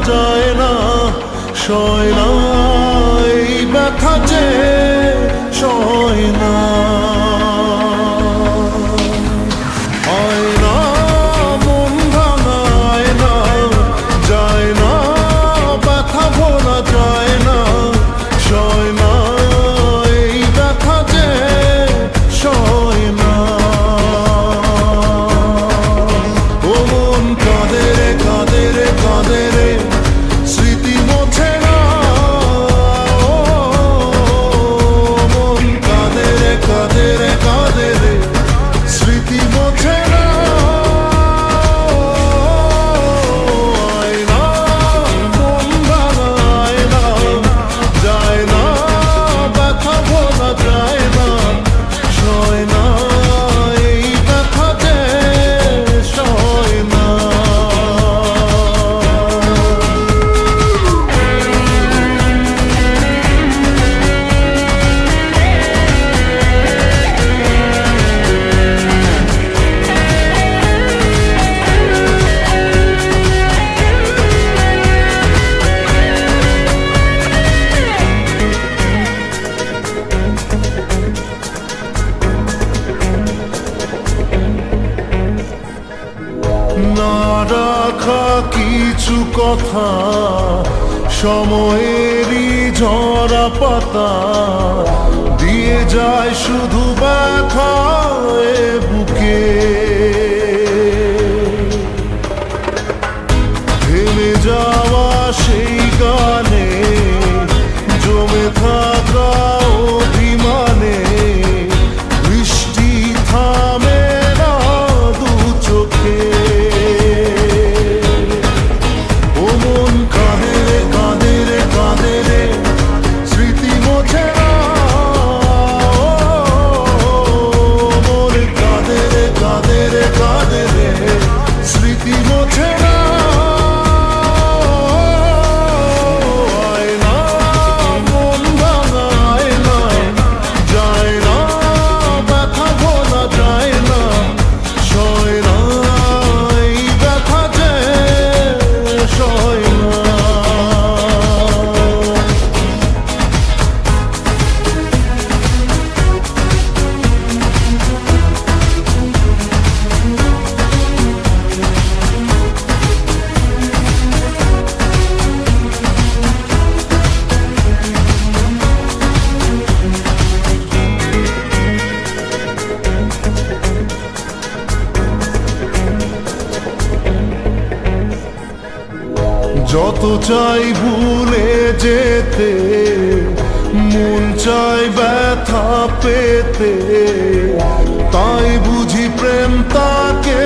যায় না, সয় না এই ব্যথা যে সয় না। আয়না মন ভাঙা আয়না, যায় না ব্যথা ভোলা যায় না, সয় না এই ব্যথা যে সয় না। ও মন কাঁদে রে কাঁদে রে কাঁদে রে, স্মৃতি মোছে না। ও মন কাঁদে রে কাঁদে রে কাঁদে রে, স্মৃতি মোছে না। আয়না মন ভাঙা আয়না, যায় না ব্যথা ভোলা যায় না, সয় না এই ব্যথা যে সয় না। না রাখা কিছু কথা, সময়েরই ঝরা পাতা, দিয়ে যায় শুধু ব্যথা এ বুকে। থেমে যাওয়া সেই গানে, জমে থাকা অভিমানে, বৃষ্টি থামে না দু চোখে। ও মন কাঁদে রে কাঁদে রে কাঁদে রে, স্মৃতি মোছে না। ও মন কাঁদে রে কাঁদে রে কাঁদে রে, স্মৃতি মোছে না। আয়না মন ভাঙা আয়না, যায় না ব্যথা ভোলা যায় না, সয় না এই ব্যথা যে সয় না। যত চাই ভুলে যেতে, মন চাই ব্যথা পেতে, তাই বুঝি প্রেম তাকে